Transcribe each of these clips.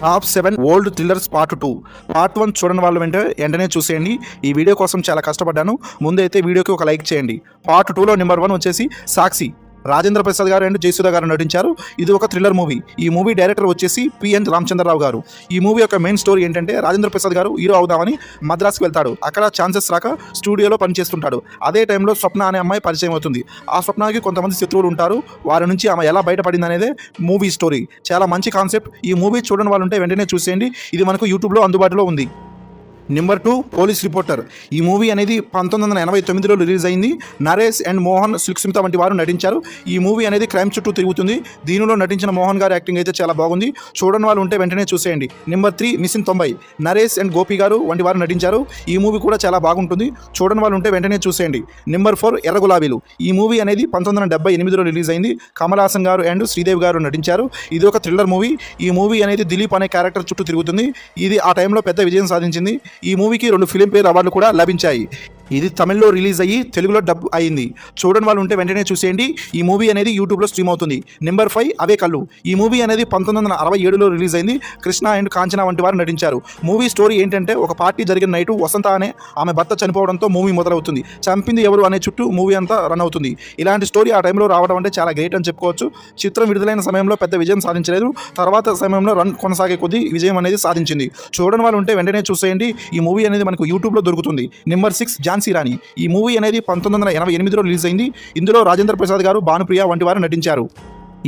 Top 7 old thrillers part 2. Part 1 చూడని వాళ్ళు వెంటనే చూసేయండి. ఈ వీడియో కోసం చాలా కష్టపడ్డాను. ముందైతే వీడియోకి ఒక లైక్ చేయండి. పార్ట్ 2లో నెంబర్ 1 వచ్చేసి సాక్షి. రాజేంద్ర ప్రసాద్ గారు అండ్ జయసుధ గారు నటించారు. ఇది ఒక థ్రిల్లర్ మూవీ. ఈ మూవీ డైరెక్టర్ వచ్చేసి పిఎన్ రామచంద్రరావు గారు. ఈ మూవీ యొక్క మెయిన్ స్టోరీ ఏంటంటే రాజేంద్ర ప్రసాద్ గారు హీరో అవుదామని మద్రాసుకు వెళ్తాడు. అక్కడ ఛాన్సెస్ రాక స్టూడియోలో పనిచేస్తుంటాడు. అదే టైంలో స్వప్న అనే అమ్మాయి పరిచయం అవుతుంది. ఆ స్వప్నకి కొంతమంది శత్రువులు ఉంటారు. వారి నుంచి ఆమె ఎలా బయటపడింది అనేదే మూవీ స్టోరీ. చాలా మంచి కాన్సెప్ట్. ఈ మూవీ చూడని వాళ్ళు ఉంటే వెంటనే చూసేయండి. ఇది మనకు యూట్యూబ్లో అందుబాటులో ఉంది. Number 2 police reporter. ఈ మూవీ అనేది 1989లో రిలీజ్ అయింది. నరేష్ అండ్ మోహన్, సుస్మిత వంటి వారు నటించారు. ఈ మూవీ అనేది క్రైమ్ చుట్టూ తిరుగుతుంది. దీనిలో నటించిన మోహన్ గారి యాక్టింగ్ అయితే చాలా బాగుంది. చూడని వాళ్ళు ఉంటే వెంటనే చూసేయండి. Number 3 mission 90. Naresh and Gopi గారు వంటి వారు నటించారు. ఈ మూవీ కూడా చాలా బాగుంటుంది. చూడని వాళ్ళు ఉంటే వెంటనే చూసేయండి. నెంబర్ 4 ఎర్ర గులాబీలు. ఈ మూవీ అనేది 1978లో రిలీజ్ అయింది. కమల్ హాసన్ గారు అండ్ శ్రీదేవి గారు నటించారు. ఇది ఒక థ్రిల్లర్ మూవీ. ఈ మూవీ అనేది దిలీప్ అనే క్యారెక్టర్ చుట్టూ తిరుగుతుంది. ఇది ఆ టైంలో పెద్ద విజయం సాధించింది. ఈ మూవీకి 2 ఫిలింఫేర్ అవార్డులు కూడా లభించాయి. ఇది తమిళ్లో రిలీజ్ అయ్యి తెలుగులో డబ్ అయింది. చూడని వాళ్ళు ఉంటే వెంటనే చూసేయండి. ఈ మూవీ అనేది యూట్యూబ్లో స్ట్రీమ్ అవుతుంది. నెంబర్ 5 అవే కళ్ళు. ఈ మూవీ అనేది 1967లో రిలీజ్ అయింది. కృష్ణ అండ్ కాంచన వంటి వారు నటించారు. మూవీ స్టోరీ ఏంటంటే ఒక పార్టీ జరిగిన నైటు వసంత అనే ఆమె భర్త చనిపోవడంతో మూవీ మొదలవుతుంది. చంపింది ఎవరు అనే చుట్టూ మూవీ అంతా రన్ అవుతుంది. ఇలాంటి స్టోరీ ఆ టైంలో రావడం అంటే చాలా గ్రేట్ అని చెప్పుకోవచ్చు. చిత్రం విడుదలైన సమయంలో పెద్ద విజయం సాధించలేదు. తర్వాత సమయంలో రన్ కొనసాగే కొద్దీ విజయం అనేది సాధించింది. చూడని వాళ్ళు ఉంటే వెంటనే చూసేయండి. ఈ మూవీ అనేది మనకు యూట్యూబ్లో దొరుకుతుంది. నెంబర్ 6 ఝాన్సీ రాణి. ఈ మూవీ అనేది 1988లో రిలీజ్ అయింది. ఇందులో రాజేంద్ర ప్రసాద్ గారు, భానుప్రియ వంటి వారు నటించారు.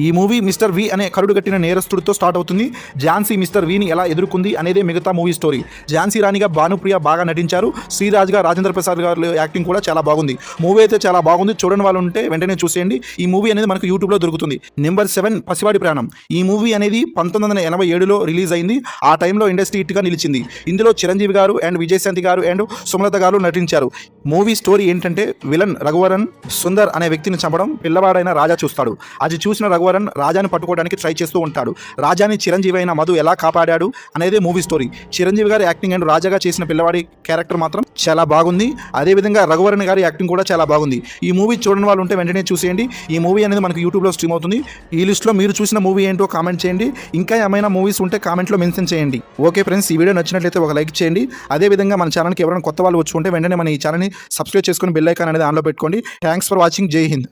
ఈ మూవీ మిస్టర్ వి అనే కరుడు కట్టిన నేరస్తుడితో స్టార్ట్ అవుతుంది. ఝాన్సీ మిస్టర్ విని ఎలా ఎదుర్కొంది అనేదే మిగతా మూవీ స్టోరీ. ఝాన్సీ రాణిగా భానుప్రియ బాగా నటించారు. శ్రీరాజ్గా రాజేంద్ర ప్రసాద్ గారి యాక్టింగ్ కూడా చాలా బాగుంది. మూవీ అయితే చాలా బాగుంది. చూడని వాళ్ళు ఉంటే వెంటనే చూసేయండి. ఈ మూవీ అనేది మనకు యూట్యూబ్లో దొరుకుతుంది. నెంబర్ 7 పసివాడి ప్రాణం. ఈ మూవీ అనేది 1987లో రిలీజ్ అయింది. ఆ టైంలో ఇండస్ట్రీ హిట్గా నిలిచింది. ఇందులో చిరంజీవి గారు అండ్ విజయశాంతి గారు అండ్ సుమలత గారు నటించారు. మూవీ స్టోరీ ఏంటంటే విలన్ రఘువరన్ సుందర్ అనే వ్యక్తిని చంపడం పిల్లవాడైన రాజా చూస్తాడు. అది చూసిన రఘువరన్ రాజాని పట్టుకోవడానికి ట్రై చేస్తూ ఉంటాడు. రాజాని చిరంజీవి అయిన మధు ఎలా కాపాడాడు అనేదే మూవీ స్టోరీ. చిరంజీవి గారి యాక్టింగ్ అండ్ రాజాగా చేసిన పిల్లవాడి క్యారెక్టర్ మాత్రం చాలా బాగుంది. అదేవిధంగా రఘువరన్ గారి యాక్టింగ్ కూడా చాలా బాగుంది. ఈ మూవీ చూడని వాళ్ళు ఉంటే వెంటనే చూసేయండి. ఈ మూవీ అనేది మనకు యూట్యూబ్లో స్ట్రీమ్ అవుతుంది. ఈ లిస్ట్లో మీరు చూసిన మూవీ ఏంటో కామెంట్ చేయండి. ఇంకా ఏమైనా మూవీస్ ఉంటే కామెంట్లో మెన్షన్ చేయండి. ఓకే ఫ్రెండ్స్, ఈ వీడియో నచ్చినట్లయితే ఒక లైక్ చేయండి. అదేవిధంగా మన ఛానల్కి ఎవరైనా కొత్త వాళ్ళు వచ్చి ఉంటే వెంటనే మన ఈ ఛానల్ని సబ్స్క్రైబ్ చేసుకుని బెల్ ఐకాన్ అనేది ఆన్లో పెట్టుకోండి. Thanks for watching. జై హింద్.